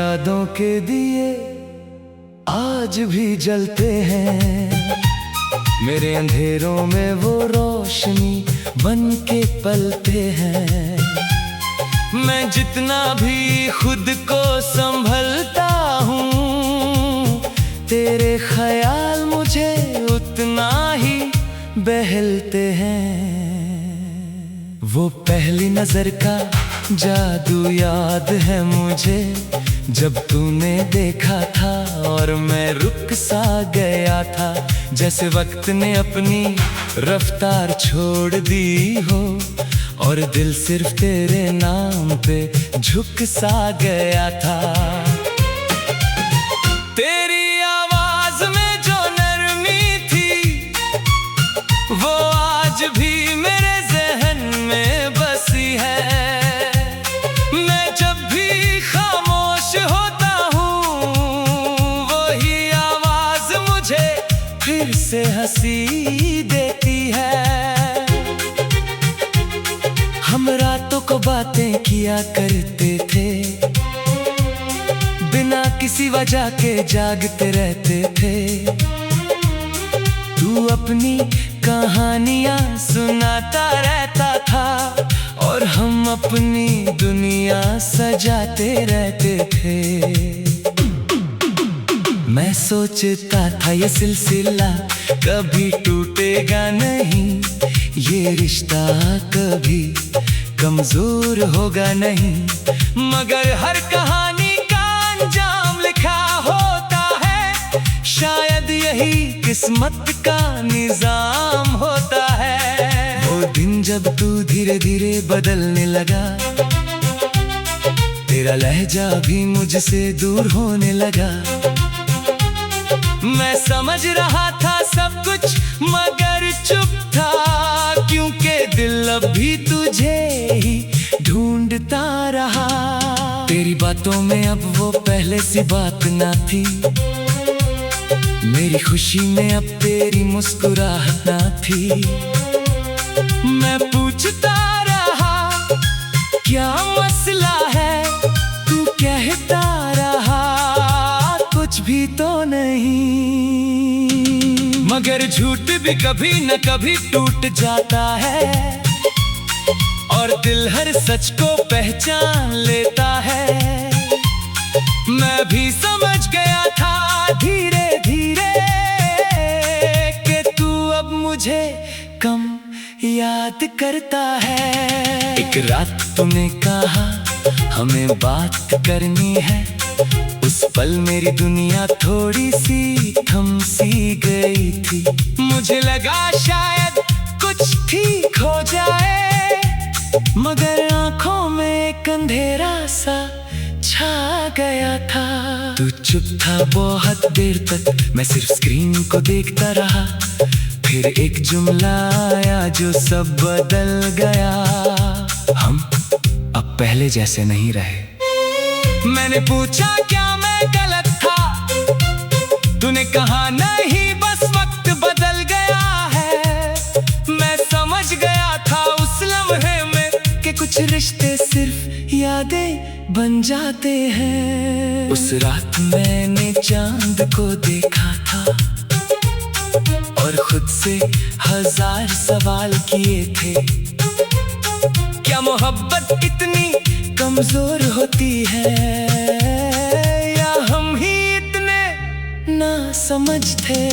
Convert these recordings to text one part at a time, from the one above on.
यादों के दिए आज भी जलते हैं, मेरे अंधेरों में वो रोशनी बन के पलते हैं। मैं जितना भी खुद को संभलता हूँ, तेरे ख्याल मुझे उतना ही बहलते हैं। वो पहली नजर का जादू याद है मुझे, जब तूने देखा था और मैं रुक सा गया था, जैसे वक्त ने अपनी रफ्तार छोड़ दी हो और दिल सिर्फ तेरे नाम पे झुक सा गया था। तेरी आवाज में जो नरमी थी, वो आज भी मेरे ज़हन में बसी है। मैं जब भी खामोश होता हूँ, वही आवाज मुझे फिर से हंसी देती है। हम रातों को बातें किया करते थे, बिना किसी वजह के जागते रहते थे। तू अपनी कहानियां सुनाता रहता था और हम अपनी दुनिया सजाते रहते थे। मैं सोचता था ये सिलसिला कभी टूटेगा नहीं, ये रिश्ता कभी कमजोर होगा नहीं, मगर हर कहानी का अंजाम लिखा होता है। शायद यही किस्मत का निजाम होता है। वो दिन जब तू धीरे धीरे बदलने लगा, तेरा लहजा भी मुझसे दूर होने लगा। मैं समझ रहा था सब कुछ मगर चुप था, क्योंकि दिल अब भी तुझे ही ढूंढता रहा। तेरी बातों में अब वो पहले सी बात ना थी, मेरी खुशी में अब तेरी मुस्कुराहट ना थी। मैं पूछता रहा क्या मसला है, तू कहता रहा कुछ भी तो नहीं, मगर झूठ भी कभी न कभी टूट जाता है और दिल हर सच को पहचान लेता है। मैं भी समझ गया था धीरे धीरे कि तू अब मुझे कम याद करता है। एक रात तूने कहा हमें बात करनी है, उस पल मेरी दुनिया थोड़ी सी थम सी गई थी। मुझे लगा शायद कुछ ठीक हो जाए, मगर आंखों में एक अंधेरा सा छा गया था। तू चुप था बहुत देर तक, मैं सिर्फ स्क्रीन को देखता रहा। फिर एक जुमला आया जो सब बदल गया, हम अब पहले जैसे नहीं रहे। मैंने पूछा क्या मैं गलत था, तूने कहा नहीं बस वक्त बदल गया है। मैं समझ गया था उस लम्हे में कि कुछ रिश्ते सिर्फ यादें बन जाते हैं। उस रात मैंने चांद को देखा था और खुद से हजार सवाल किए थे। क्या मोहब्बत इतनी कमजोर होती है, या हम ही इतने ना समझ थे।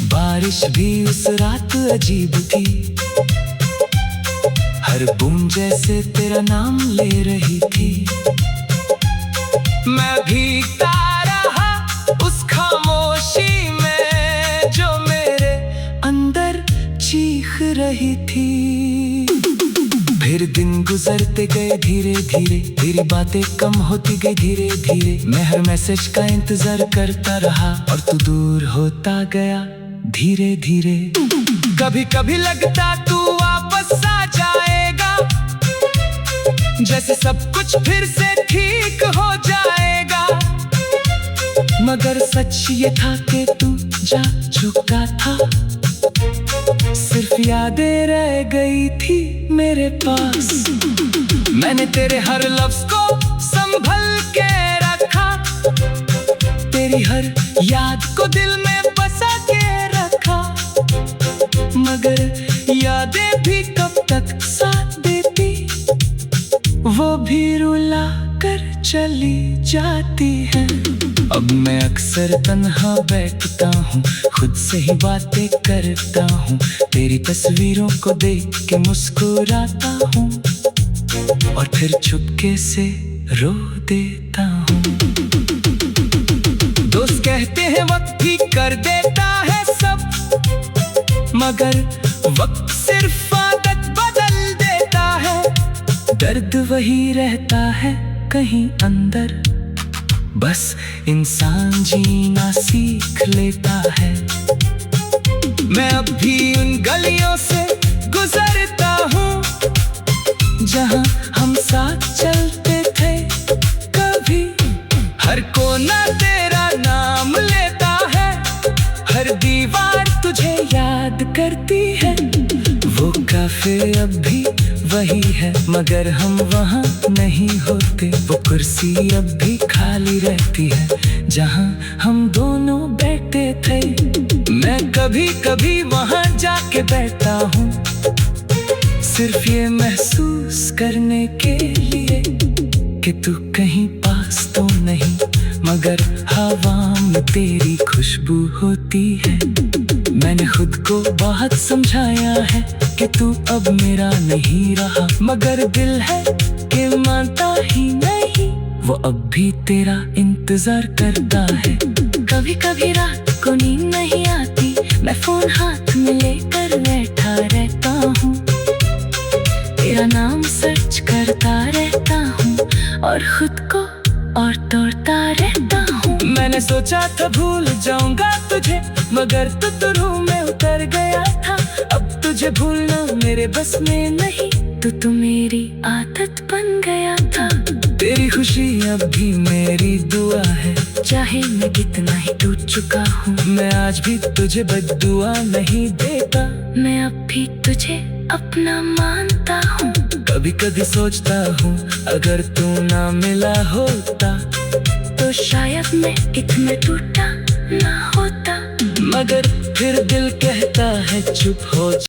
बारिश भी उस रात अजीब थी, हर बूंद जैसे तेरा नाम ले रही थी। मैं भीगता रहा उस खामोशी में जो मेरे अंदर चीख रही थी। फिर दिन गुजरते गए धीरे धीरे, तेरी बातें कम होती गई धीरे धीरे। मैं हर मैसेज का इंतजार करता रहा और तू दूर होता गया धीरे धीरे। कभी कभी लगता तू वापस आ जाएगा, जैसे सब कुछ फिर से ठीक हो जाएगा, मगर सच ये था कि तू जा चुका था। सिर्फ यादें रह गई थी मेरे पास। मैंने तेरे हर लफ्ज को संभल के रखा, तेरी हर याद को दिल में बसा के रखा। मगर यादें भी कब तक साथ देती, वो भी रुला कर चली जाती है। अब मैं अक्सर तन्हा बैठता हूँ, खुद से ही बातें करता हूँ, तेरी तस्वीरों को देख के मुस्कुराता हूँ और फिर चुपके से रो देता हूँ। दोस्त कहते हैं वक्त भी कर देता है सब, मगर वक्त सिर्फ आदत बदल देता है। दर्द वही रहता है कहीं अंदर, बस इंसान जीना सीख लेता है। मैं अब भी उन गलियों से गुजरता हूँ जहाँ हम साथ चलते थे कभी। हर कोना तेरा नाम लेता है, हर दीवार तुझे याद करती है। वो काफे अब भी वही है, मगर हम वहाँ नहीं होते। वो कुर्सी अब भी खाली रहती है जहाँ हम दोनों बैठे थे। मैं कभी कभी वहाँ जाके बैठता हूँ, सिर्फ ये महसूस करने के लिए कि तू कहीं पास तो नहीं, मगर हवा में तेरी खुशबू होती है। मैंने खुद को बहुत समझाया है कि तू अब मेरा नहीं रहा, मगर दिल है कि मानता ही नहीं। वो अब भी तेरा इंतजार करता है। कभी कभी रात को नींद नहीं आती, मैं फोन हाथ में लेकर बैठा रहता हूँ, तेरा नाम सर्च करता रहता हूँ और खुद को और तोड़ता रहता हूँ। मैंने सोचा था भूल जाऊंगा तुझे, मगर तू रूह में उतर गया था। अब तुझे भूलना मेरे बस में नहीं, तू मेरी आदत बन गया था। तेरी खुशी अब भी मेरी दुआ है, चाहे मैं कितना ही टूट चुका हूँ। मैं आज भी तुझे बद्दुआ नहीं देता, मैं अब भी तुझे अपना मानता हूँ। कभी कभी सोचता हूँ अगर तू ना मिला होता तो शायद मैं इतना टूटा ना होता, मगर फिर दिल कहता है चुप हो जा।